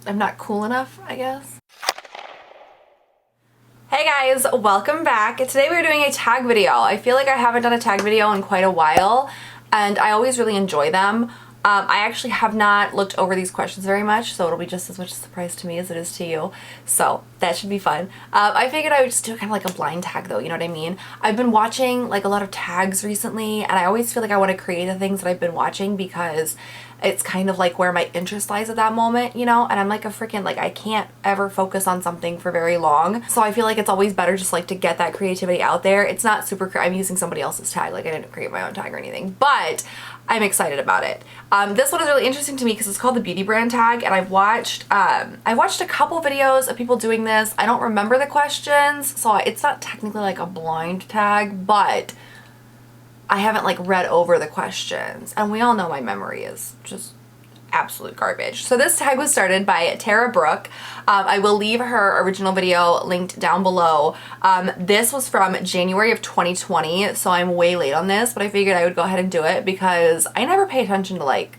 I'm not cool enough, I guess. Hey guys, welcome back. Today we're doing a tag video. I feel like I haven't done a tag video in quite a while, and I always really enjoy them. I actually have not looked over these questions very much, so it'll be just as much a surprise to me as it is to you. So that should be fun. I figured I would just do kind of like a blind tag though, you know what I mean? I've been watching like a lot of tags recently, and I always feel like I want to create the things that I've been watching because it's kind of like where my interest lies at that moment, you know? And I'm like a freaking, like, I can't ever focus on something for very long. So I feel like it's always better just like to get that creativity out there. It's not super, I'm using somebody else's tag, like I didn't create my own tag or anything, but I'm excited about it. This one is really interesting to me because it's called the beauty brand tag, and I've watched a couple videos of people doing this. I don't remember the questions, so it's not technically like a blind tag, but I haven't like read over the questions, and we all know my memory is just absolute garbage. So this tag was started by Tara Brooke. I will leave her original video linked down below. This was from January of 2020, so I'm way late on this, but I figured I would go ahead and do it because I never pay attention to like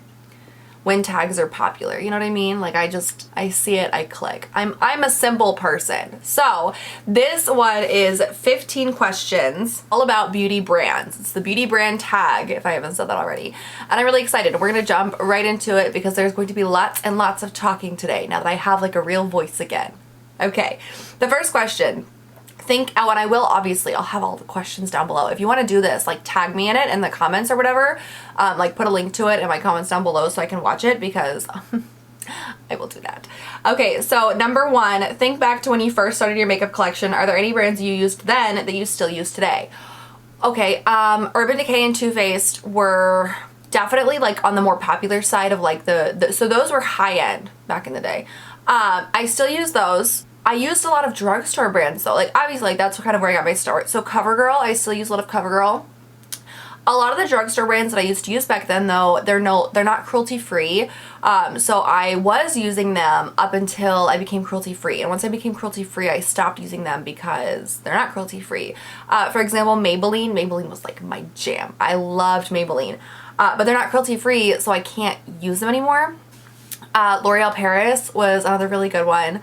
when tags are popular, you know what I mean? Like I see it, I click. I'm a simple person. So this one is 15 questions all about beauty brands. It's the beauty brand tag, if I haven't said that already. And I'm really excited. We're gonna jump right into it because there's going to be lots and lots of talking today now that I have like a real voice again. Okay, the first question. And I will, obviously, I'll have all the questions down below. If you want to do this, like tag me in it in the comments or whatever, like put a link to it in my comments down below so I can watch it because I will do that. Okay, so number one, think back to when you first started your makeup collection. Are there any brands you used then that you still use today? Okay, Urban Decay and Too Faced were definitely like on the more popular side of like so those were high end back in the day. I still use those. I used a lot of drugstore brands though, like obviously like that's kind of where I got my start. So CoverGirl, I still use a lot of CoverGirl. A lot of the drugstore brands that I used to use back then though, they're not cruelty free. So I was using them up until I became cruelty free. And once I became cruelty free, I stopped using them because they're not cruelty free. For example, Maybelline was like my jam. I loved Maybelline, but they're not cruelty free, so I can't use them anymore. L'Oreal Paris was another really good one.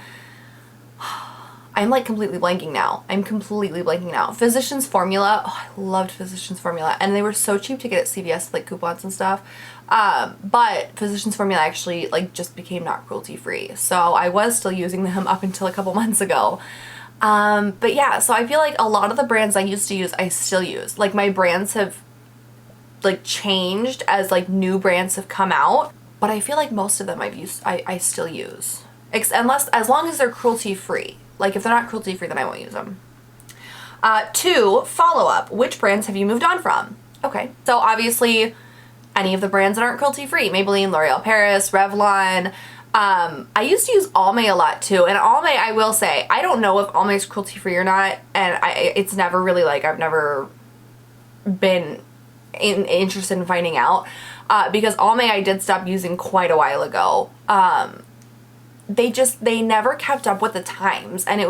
I'm like completely blanking now. Physicians Formula. Oh, I loved Physicians Formula. And they were so cheap to get at CVS, like coupons and stuff. But Physicians Formula actually like just became not cruelty free. So I was still using them up until a couple months ago. But yeah, so I feel like a lot of the brands I used to use, I still use. Like my brands have like changed as like new brands have come out. But I feel like most of them I still use. As long as they're cruelty free. Like if they're not cruelty free, then I won't use them. 2, follow-up. Which brands have you moved on from? Okay, so obviously any of the brands that aren't cruelty free. Maybelline, L'Oreal Paris, Revlon. I used to use Almay a lot too. And Almay, I will say, I don't know if Almay is cruelty free or not. And it's never really like, I've never been interested in finding out. Because Almay I did stop using quite a while ago. They never kept up with the times, and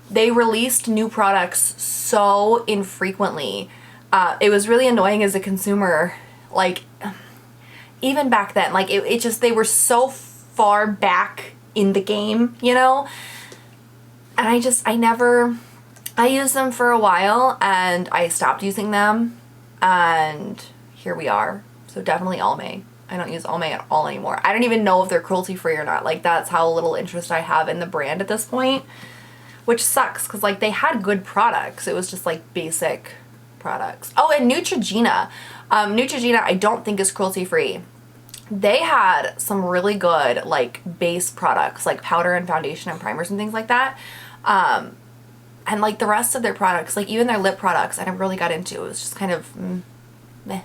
they released new products so infrequently. It was really annoying as a consumer, like even back then, like they were so far back in the game, you know? And I used them for a while and I stopped using them, and here we are. So definitely Almay. I don't use Almay at all anymore. I don't even know if they're cruelty free or not. Like that's how little interest I have in the brand at this point, which sucks because like they had good products. It was just like basic products. Oh, and Neutrogena. Neutrogena I don't think is cruelty free. They had some really good like base products like powder and foundation and primers and things like that. And like the rest of their products, like even their lip products, I never really got into. It was just kind of meh.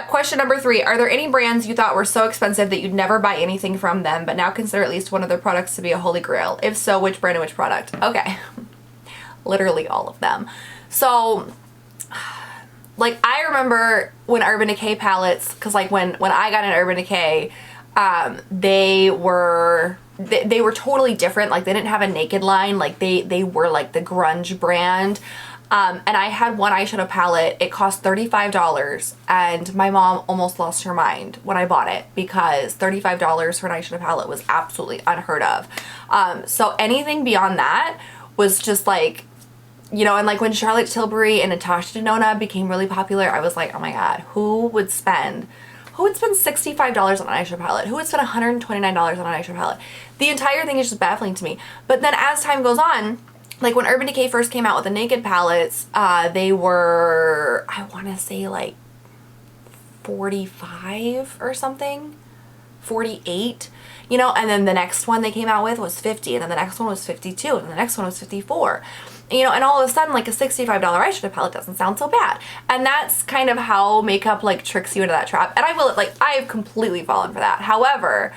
Question number 3. Are there any brands you thought were so expensive that you'd never buy anything from them, but now consider at least one of their products to be a holy grail? If so, which brand and which product? Okay. Literally all of them. So, like, I remember when Urban Decay palettes, because, like, when I got an Urban Decay, they were totally different. Like, they didn't have a naked line. Like, they were, like, the grunge brand. And I had one eyeshadow palette. It cost $35 and my mom almost lost her mind when I bought it because $35 for an eyeshadow palette was absolutely unheard of. So anything beyond that was just like, you know, and like when Charlotte Tilbury and Natasha Denona became really popular, I was like, oh my God, who would spend $65 on an eyeshadow palette? Who would spend $129 on an eyeshadow palette? The entire thing is just baffling to me. But then as time goes on, like when Urban Decay first came out with the Naked palettes, they were, I want to say like 45 or something, 48, you know, and then the next one they came out with was 50, and then the next one was 52, and then the next one was 54. You know, and all of a sudden, like a $65 eyeshadow palette doesn't sound so bad. And that's kind of how makeup like tricks you into that trap. And I will, like, I've completely fallen for that. However,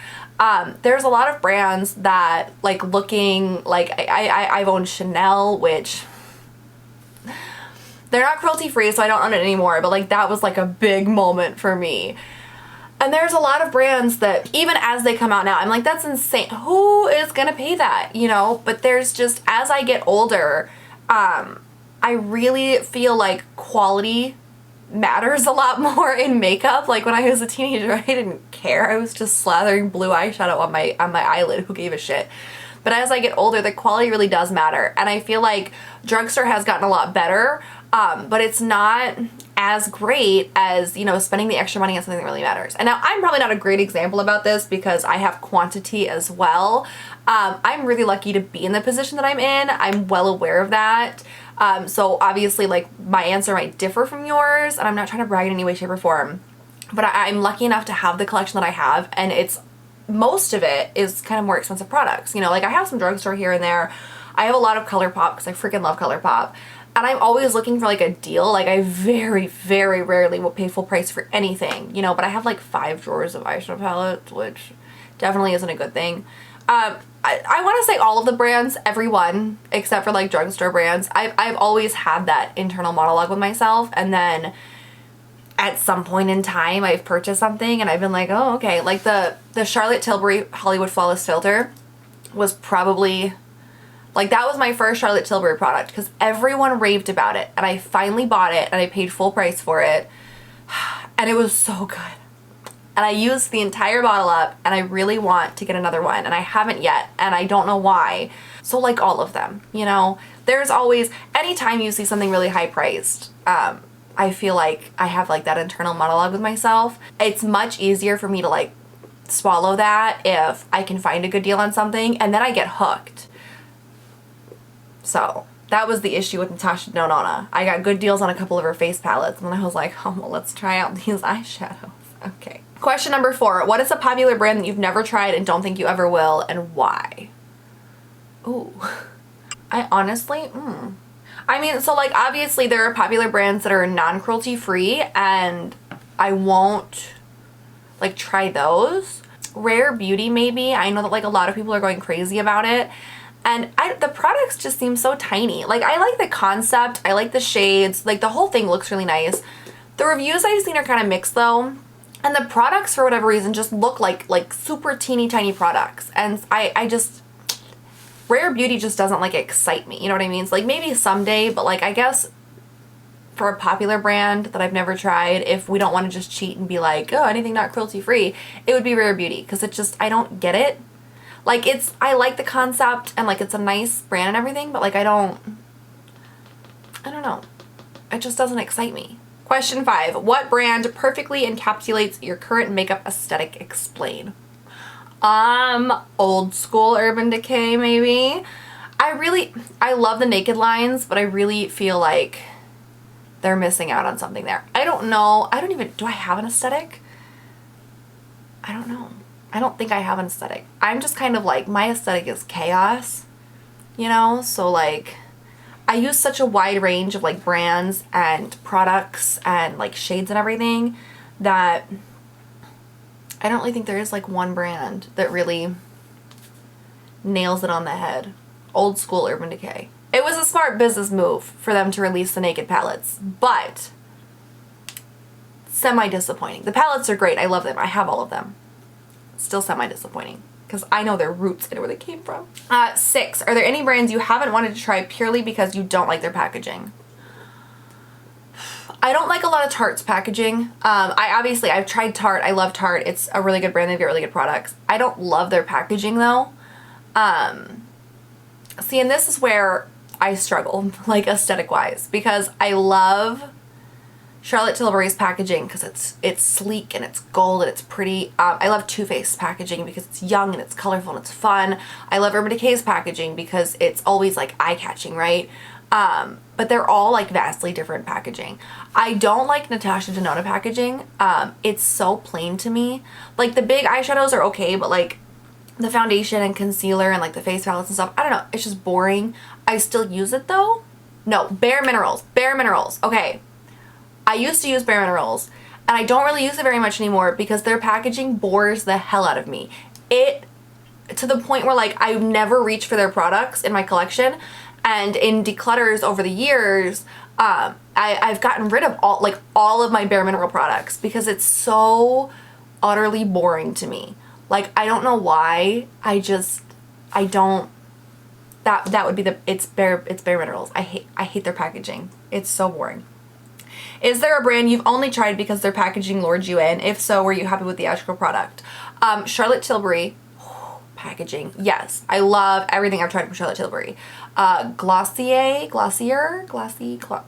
there's a lot of brands that like looking like I've owned Chanel, which they're not cruelty free, so I don't own it anymore. But like that was like a big moment for me. And there's a lot of brands that even as they come out now, I'm like, that's insane. Who is gonna pay that? You know, but there's just, as I get older, I really feel like quality matters a lot more in makeup. Like when I was a teenager, I didn't care. I was just slathering blue eyeshadow on my eyelid. Who gave a shit? But as I get older, the quality really does matter. And I feel like Drugstore has gotten a lot better, but it's not as great as, you know, spending the extra money on something that really matters. And now I'm probably not a great example about this because I have quantity as well. I'm really lucky to be in the position that I'm in. I'm well aware of that. So obviously like my answer might differ from yours, and I'm not trying to brag in any way, shape, or form, but I'm lucky enough to have the collection that I have, and it's, most of it is kind of more expensive products. You know, like I have some Drugstore here and there. I have a lot of ColourPop because I freaking love ColourPop. And I'm always looking for like a deal. Like I very, very rarely will pay full price for anything, you know, but I have like 5 drawers of eyeshadow palettes, which definitely isn't a good thing. I want to say all of the brands, every one, except for like Drugstore brands, I've always had that internal monologue with myself. And then at some point in time, I've purchased something and I've been like, oh, okay. Like the Charlotte Tilbury Hollywood Flawless Filter was probably, like that was my first Charlotte Tilbury product because everyone raved about it, and I finally bought it and I paid full price for it, and it was so good. And I used the entire bottle up, and I really want to get another one, and I haven't yet, and I don't know why. So like all of them, you know, there's always, anytime you see something really high priced, I feel like I have like that internal monologue with myself. It's much easier for me to like swallow that if I can find a good deal on something, and then I get hooked. So that was the issue with Natasha Denona. I got good deals on a couple of her face palettes, and then I was like, oh, well, let's try out these eyeshadows. Okay. Question number 4. What is a popular brand that you've never tried and don't think you ever will, and why? Ooh. I honestly, I mean, so like obviously there are popular brands that are non-cruelty free, and I won't like try those. Rare Beauty maybe. I know that like a lot of people are going crazy about it. And the products just seem so tiny. Like, I like the concept. I like the shades. Like, the whole thing looks really nice. The reviews I've seen are kind of mixed, though. And the products, for whatever reason, just look like super teeny tiny products. And I just... Rare Beauty just doesn't, like, excite me. You know what I mean? It's like, maybe someday, but, like, I guess for a popular brand that I've never tried, if we don't want to just cheat and be like, oh, anything not cruelty-free, it would be Rare Beauty. Because it just... I don't get it. Like, it's, I like the concept, and, like, it's a nice brand and everything, but, like, I don't know. It just doesn't excite me. Question 5. What brand perfectly encapsulates your current makeup aesthetic? Explain. Old school Urban Decay, maybe. I love the Naked lines, but I really feel like they're missing out on something there. I don't know. Do I have an aesthetic? I don't know. I don't think I have an aesthetic. I'm just kind of like, my aesthetic is chaos, you know? So like, I use such a wide range of like brands and products and like shades and everything that I don't really think there is like one brand that really nails it on the head. Old school Urban Decay. It was a smart business move for them to release the Naked palettes, but semi-disappointing. The palettes are great. I love them. I have all of them. Still semi-disappointing because I know their roots and where they came from. 6. Are there any brands you haven't wanted to try purely because you don't like their packaging? I don't like a lot of Tarte's packaging. I've tried Tarte. I love Tarte. It's a really good brand. They get really good products. I don't love their packaging though. See, and this is where I struggle, like aesthetic wise, because I love Charlotte Tilbury's packaging because it's sleek and it's gold and it's pretty. I love Too Faced packaging because it's young and it's colorful and it's fun. I love Urban Decay's packaging because it's always like eye-catching, right? But they're all like vastly different packaging. I don't like Natasha Denona packaging. It's so plain to me. Like the big eyeshadows are okay, but like the foundation and concealer and like the face palettes and stuff, I don't know, it's just boring. I still use it though. No, Bare Minerals. Bare Minerals. Okay. I used to use Bare Minerals and I don't really use it very much anymore because their packaging bores the hell out of me. It, to the point where like I've never reached for their products in my collection, and in declutters over the years, I've gotten rid of all of my Bare Mineral products because it's so utterly boring to me. Like, I don't know why. I don't. That would be it's Bare Minerals. I hate their packaging. It's so boring. Is there a brand you've only tried because their packaging lured you in? If so, were you happy with the actual product? Charlotte Tilbury packaging. Yes, I love everything I've tried from Charlotte Tilbury. Glossier,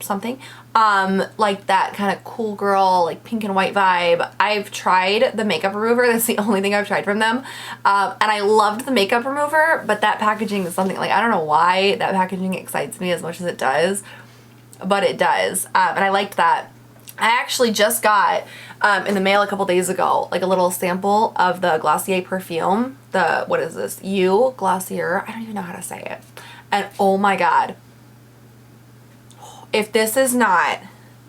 something. Like that kind of cool girl, like pink and white vibe. I've tried the makeup remover. That's the only thing I've tried from them. And I loved the makeup remover, but that packaging is something like, I don't know why that packaging excites me as much as it does, but it does. And I liked that. I actually just got in the mail a couple days ago, like a little sample of the Glossier perfume. The, what is this? Glossier. I don't even know how to say it. And oh my God. If this is not,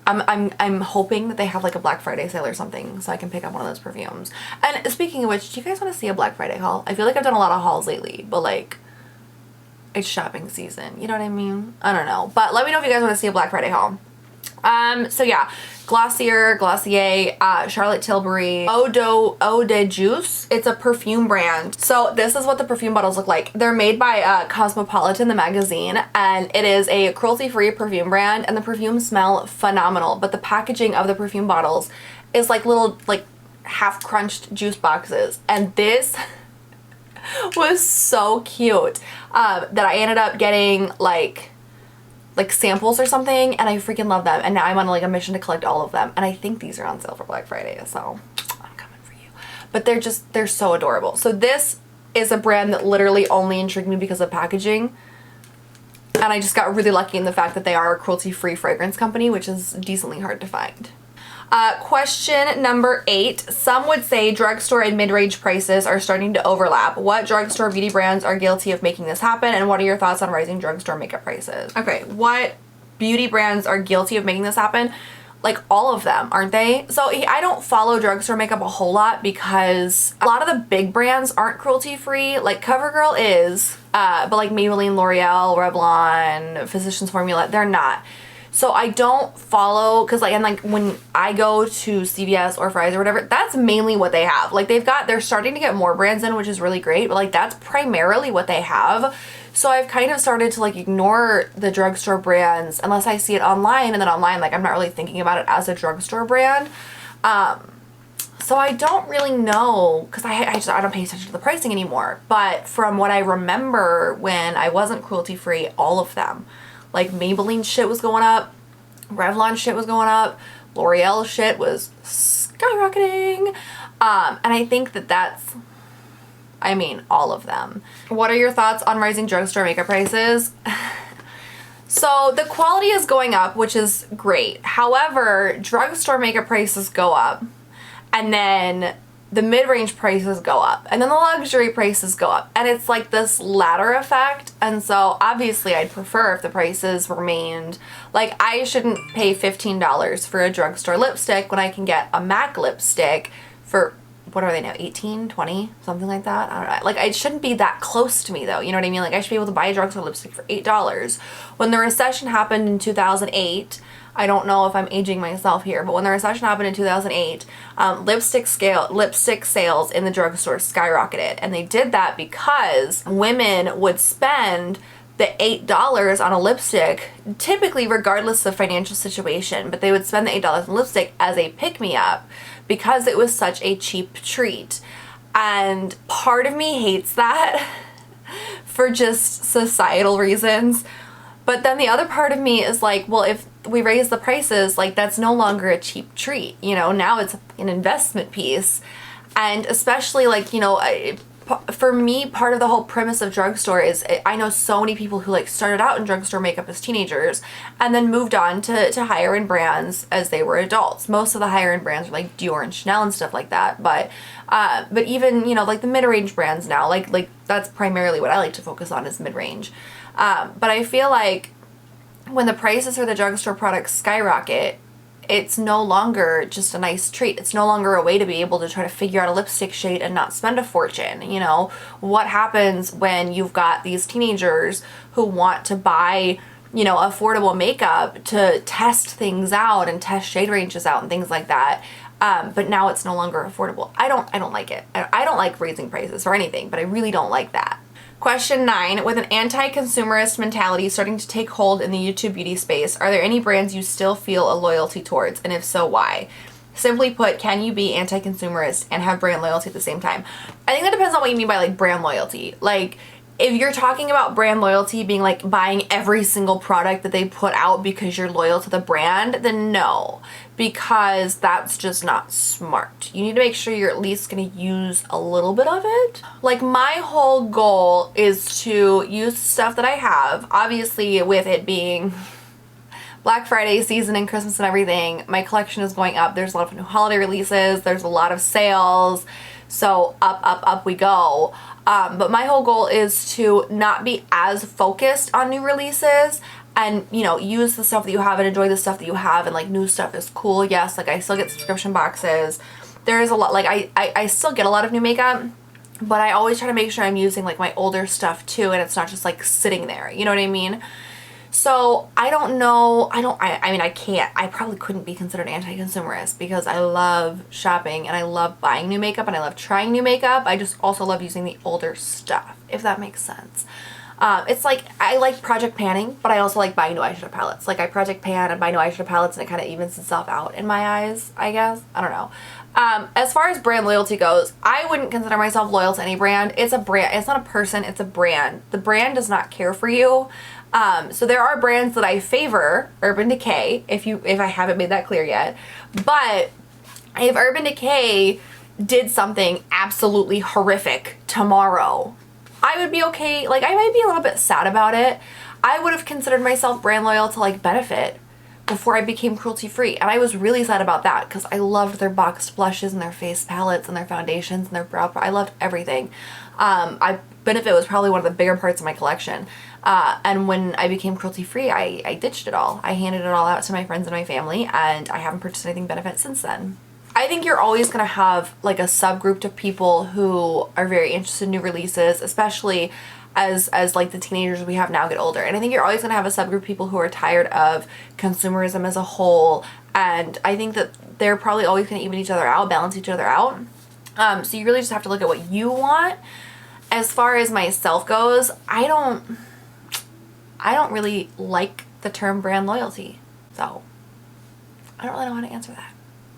I'm hoping that they have like a Black Friday sale or something so I can pick up one of those perfumes. And speaking of which, do you guys want to see a Black Friday haul? I feel like I've done a lot of hauls lately, but like, it's shopping season. You know what I mean? I don't know. But let me know if you guys want to see a Black Friday haul. So yeah, Glossier, Charlotte Tilbury, Eau de Juice. It's a perfume brand. So this is what the perfume bottles look like. They're made by Cosmopolitan, the magazine, and it is a cruelty-free perfume brand, and the perfumes smell phenomenal. But the packaging of the perfume bottles is like little, like half-crunched juice boxes. And this was so cute that I ended up getting like samples or something, and I freaking love them, and now I'm on like a mission to collect all of them, and I think these are on sale for Black Friday, so I'm coming for you. But they're so adorable. So this is a brand that literally only intrigued me because of packaging, and I just got really lucky in the fact that they are a cruelty-free fragrance company, which is decently hard to find. Question number 8. Some would say drugstore and mid-range prices are starting to overlap. What drugstore beauty brands are guilty of making this happen, and what are your thoughts on rising drugstore makeup prices? Okay, what beauty brands are guilty of making this happen? Like all of them, aren't they? So I don't follow drugstore makeup a whole lot because a lot of the big brands aren't cruelty-free. Like CoverGirl is, but like Maybelline, L'Oreal, Revlon, Physicians Formula, they're not. So I don't follow, cause like when I go to CVS or Fry's or whatever, that's mainly what they have. Like they're starting to get more brands in, which is really great, but like that's primarily what they have. So I've kind of started to like ignore the drugstore brands unless I see it online, and then online, like I'm not really thinking about it as a drugstore brand. So I don't really know, cause I don't pay attention to the pricing anymore. But from what I remember when I wasn't cruelty free, all of them, like Maybelline shit was going up, Revlon shit was going up, L'Oreal shit was skyrocketing. And I think that's, I mean, all of them. What are your thoughts on rising drugstore makeup prices? So the quality is going up, which is great. However, drugstore makeup prices go up, and then the mid-range prices go up, and then the luxury prices go up, and it's like this ladder effect. And so obviously I'd prefer if the prices remained, like I shouldn't pay $15 for a drugstore lipstick when I can get a MAC lipstick for, what are they now, 18, 20, something like that? I don't know. Like it shouldn't be that close to me though, you know what I mean? Like I should be able to buy a drugstore lipstick for $8. When the recession happened in 2008, I don't know if I'm aging myself here, but when the recession happened in 2008, lipstick sales in the drugstore skyrocketed. And they did that because women would spend the $8 on a lipstick, typically regardless of financial situation, but they would spend the $8 on lipstick as a pick-me-up because it was such a cheap treat. And part of me hates that for just societal reasons. But then the other part of me is like, well, if we raise the prices, like that's no longer a cheap treat, you know, now it's an investment piece. And especially like, you know, for me, part of the whole premise of Drugstore is I know so many people who like started out in drugstore makeup as teenagers and then moved on to higher end brands as they were adults. Most of the higher end brands are like Dior and Chanel and stuff like that. But even, you know, like the mid-range brands now, like that's primarily what I like to focus on is mid-range. But I feel like when the prices for the drugstore products skyrocket, it's no longer just a nice treat. It's no longer a way to be able to try to figure out a lipstick shade and not spend a fortune. You know, what happens when you've got these teenagers who want to buy, you know, affordable makeup to test things out and test shade ranges out and things like that. But now it's no longer affordable. I don't like it. I don't like raising prices or anything, but I really don't like that. Question 9, with an anti-consumerist mentality starting to take hold in the YouTube beauty space, are there any brands you still feel a loyalty towards? And if so, why? Simply put, can you be anti-consumerist and have brand loyalty at the same time? I think that depends on what you mean by like brand loyalty. Like, if you're talking about brand loyalty being like buying every single product that they put out because you're loyal to the brand, then no, because that's just not smart. You need to make sure you're at least going to use a little bit of it. Like, my whole goal is to use stuff that I have, obviously with it being Black Friday season and Christmas and everything, my collection is going up. There's a lot of new holiday releases, there's a lot of sales, so up we go. But my whole goal is to not be as focused on new releases and, you know, use the stuff that you have and enjoy the stuff that you have, and like new stuff is cool. Yes, like I still get subscription boxes. There is a lot, like I still get a lot of new makeup, but I always try to make sure I'm using like my older stuff too, and it's not just like sitting there, you know what I mean? So I don't know, I mean, I probably couldn't be considered anti-consumerist because I love shopping and I love buying new makeup and I love trying new makeup. I just also love using the older stuff, if that makes sense. It's like, I like project panning, but I also like buying new eyeshadow palettes. Like I project pan and buy new eyeshadow palettes and it kind of evens itself out in my eyes, I guess. I don't know. As far as brand loyalty goes, I wouldn't consider myself loyal to any brand. It's a brand. It's not a person, it's a brand. The brand does not care for you. So there are brands that I favor, Urban Decay, if I haven't made that clear yet. But if Urban Decay did something absolutely horrific tomorrow, I would be okay. Like, I might be a little bit sad about it. I would have considered myself brand loyal to like Benefit before I became cruelty free, and I was really sad about that because I loved their boxed blushes and their face palettes and their foundations and their brow. I loved everything. Benefit was probably one of the bigger parts of my collection. And when I became cruelty free, I ditched it all. I handed it all out to my friends and my family, and I haven't purchased anything Benefit since then. I think you're always going to have like a subgroup of people who are very interested in new releases, especially as like the teenagers we have now get older. And I think you're always going to have a subgroup of people who are tired of consumerism as a whole. And I think that they're probably always going to even each other out, balance each other out. So you really just have to look at what you want. As far as myself goes, I don't really like the term brand loyalty. So I don't really know how to answer that.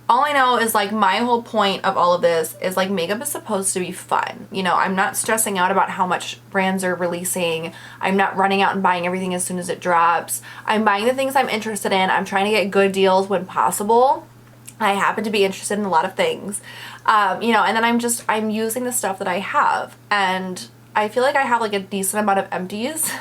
All I know is like my whole point of all of this is like makeup is supposed to be fun. You know, I'm not stressing out about how much brands are releasing. I'm not running out and buying everything as soon as it drops. I'm buying the things I'm interested in. I'm trying to get good deals when possible. I happen to be interested in a lot of things. You know, and then I'm using the stuff that I have. And I feel like I have like a decent amount of empties.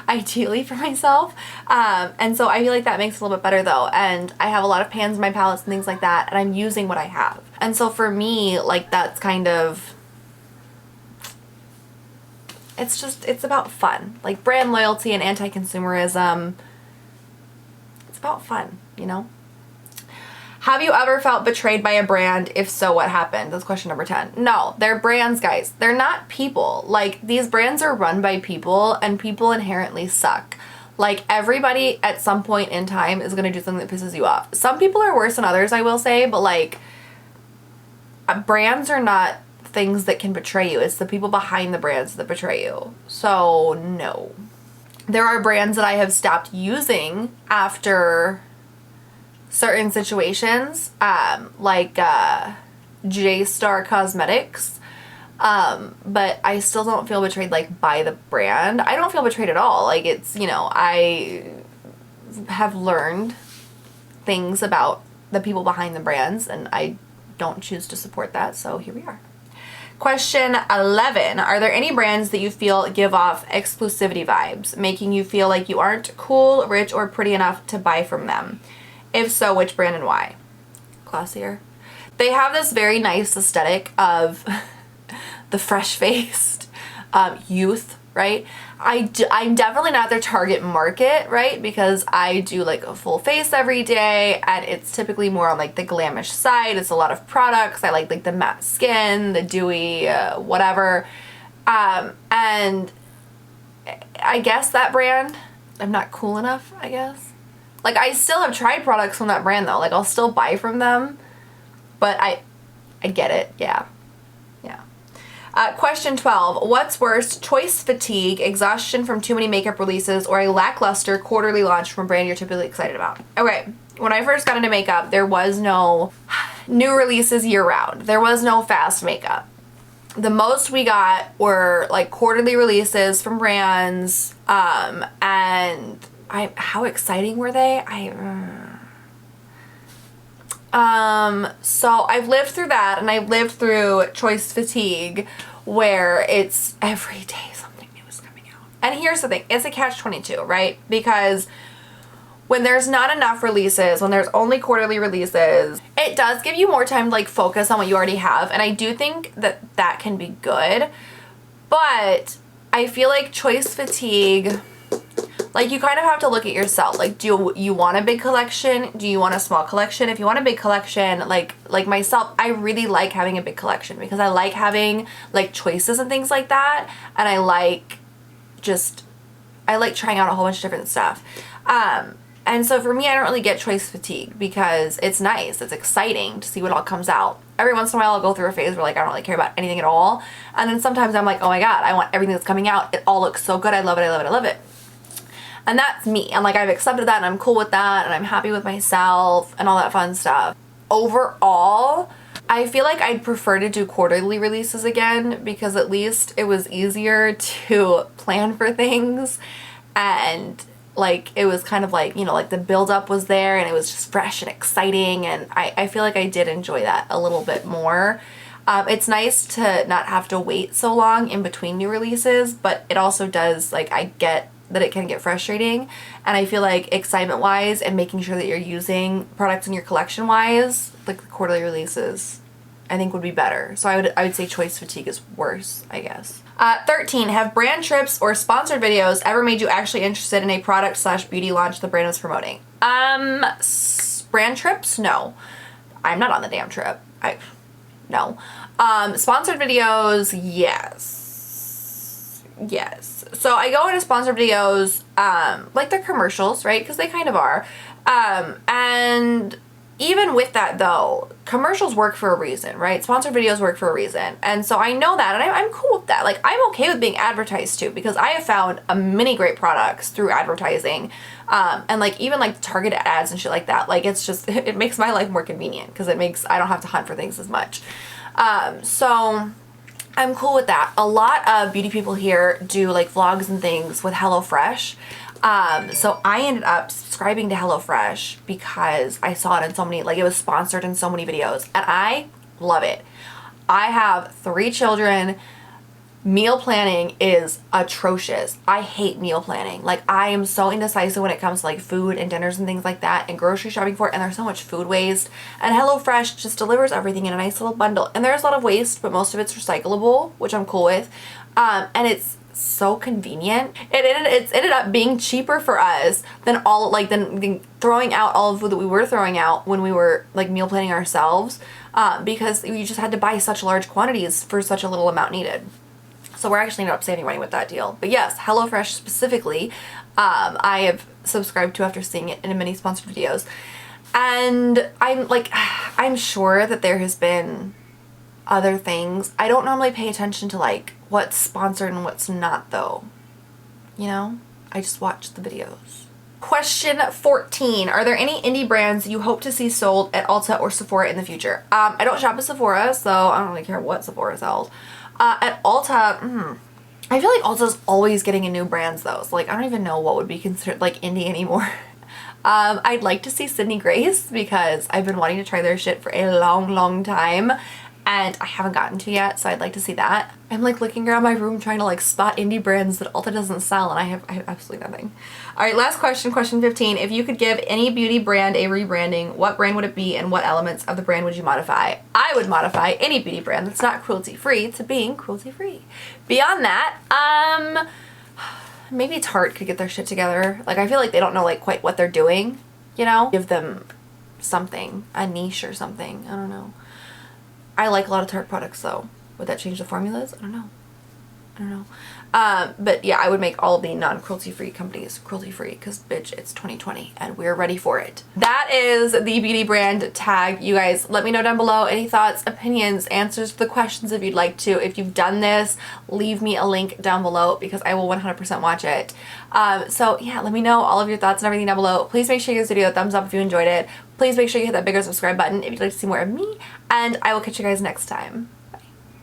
Ideally for myself, and so I feel like that makes it a little bit better though, and I have a lot of pans in my palettes and things like that, and I'm using what I have. And so for me, like, that's kind of, it's about fun. Like brand loyalty and anti-consumerism, it's about fun, you know? Have you ever felt betrayed by a brand? If so, what happened? That's question number 10. No, they're brands, guys. They're not people. Like, these brands are run by people, and people inherently suck. Like, everybody at some point in time is going to do something that pisses you off. Some people are worse than others, I will say, but like, brands are not things that can betray you. It's the people behind the brands that betray you. So no. There are brands that I have stopped using after certain situations, like J-Star Cosmetics. But I still don't feel betrayed, like, by the brand. I don't feel betrayed at all. Like, it's, you know, I have learned things about the people behind the brands, and I don't choose to support that, so here we are. Question 11. Are there any brands that you feel give off exclusivity vibes, making you feel like you aren't cool, rich, or pretty enough to buy from them? If so, which brand and why? Glossier. They have this very nice aesthetic of the fresh-faced youth, right? I'm definitely not their target market, right? Because I do like a full face every day, and it's typically more on like the glamish side. It's a lot of products. I like the matte skin, the dewy, whatever. And I guess that brand, I'm not cool enough, I guess. Like, I still have tried products from that brand though. Like, I'll still buy from them, but I get it. Yeah. Question 12. What's worse, choice fatigue, exhaustion from too many makeup releases, or a lackluster quarterly launch from a brand you're typically excited about? Okay, when I first got into makeup, there was no new releases year-round. There was no fast makeup. The most we got were like quarterly releases from brands, and how exciting were they? So I've lived through that, and I've lived through choice fatigue, where it's every day something new is coming out. And here's the thing, it's a catch-22, right? Because when there's not enough releases, when there's only quarterly releases, it does give you more time to like focus on what you already have, and I do think that that can be good. But I feel like choice fatigue, like, you kind of have to look at yourself. Like, do you want a big collection? Do you want a small collection? If you want a big collection, like myself, I really like having a big collection because I like having like choices and things like that, and I like trying out a whole bunch of different stuff. And so for me, I don't really get choice fatigue because it's nice. It's exciting to see what all comes out. Every once in a while, I'll go through a phase where like I don't really care about anything at all, and then sometimes I'm like, oh my god, I want everything that's coming out. It all looks so good. I love it. I love it. I love it. And that's me. And like, I've accepted that, and I'm cool with that, and I'm happy with myself and all that fun stuff. Overall, I feel like I'd prefer to do quarterly releases again, because at least it was easier to plan for things, and like, it was kind of like, you know, like the build up was there, and it was just fresh and exciting, and I feel like I did enjoy that a little bit more. It's nice to not have to wait so long in between new releases, but it also does, like, I get that it can get frustrating, and I feel like excitement wise and making sure that you're using products in your collection wise, like the quarterly releases, I think would be better. So I would say choice fatigue is worse, I guess. 13. Have brand trips or sponsored videos ever made you actually interested in a product / beauty launch the brand was promoting? Brand trips? No. I'm not on the damn trip. No. Sponsored videos, yes. So I go into sponsored videos, like they're commercials, right? Because they kind of are. And even with that though, commercials work for a reason, right? Sponsored videos work for a reason. And so I know that, and I'm cool with that. Like, I'm okay with being advertised to, because I have found many great products through advertising. And like, even like targeted ads and shit like that. Like, it's just, it makes my life more convenient, because I don't have to hunt for things as much. So I'm cool with that. A lot of beauty people here do like vlogs and things with HelloFresh. So I ended up subscribing to HelloFresh because I saw it in so many, like, it was sponsored in so many videos, and I love it. I have 3 children. Meal planning is atrocious. I hate meal planning. Like, I am so indecisive when it comes to like food and dinners and things like that, and grocery shopping for it, and there's so much food waste, and HelloFresh just delivers everything in a nice little bundle. And there's a lot of waste, but most of it's recyclable, which I'm cool with. And it's so convenient. It's ended up being cheaper for us than than throwing out all of the food that we were throwing out when we were like meal planning ourselves, because we just had to buy such large quantities for such a little amount needed. So we're actually ended up saving money with that deal. But yes, HelloFresh specifically, I have subscribed to after seeing it in many sponsored videos. And I'm sure that there has been other things. I don't normally pay attention to like what's sponsored and what's not though. You know? I just watch the videos. Question 14. Are there any indie brands you hope to see sold at Ulta or Sephora in the future? I don't shop at Sephora, so I don't really care what Sephora sells. At Ulta, I feel like Ulta's always getting in new brands though. So like I don't even know what would be considered like indie anymore. I'd like to see Sydney Grace because I've been wanting to try their shit for a long time and I haven't gotten to yet, so I'd like to see that. I'm like looking around my room trying to like spot indie brands that Ulta doesn't sell and I have absolutely nothing. Alright, last question, question 15. If you could give any beauty brand a rebranding, what brand would it be and what elements of the brand would you modify? I would modify any beauty brand that's not cruelty-free to being cruelty-free. Beyond that, maybe Tarte could get their shit together. Like I feel like they don't know like quite what they're doing, you know? Give them something, a niche or something, I don't know. I like a lot of Tarte products though. Would that change the formulas? I don't know. But yeah, I would make all of the non-cruelty free companies cruelty free because bitch, it's 2020 and we're ready for it. That is the beauty brand tag. You guys let me know down below any thoughts, opinions, answers to the questions if you'd like to. If you've done this, leave me a link down below because I will 100% watch it. So yeah, let me know all of your thoughts and everything down below. Please make sure you give this video a thumbs up if you enjoyed it. Please make sure you hit that bigger subscribe button if you'd like to see more of me, and I will catch you guys next time.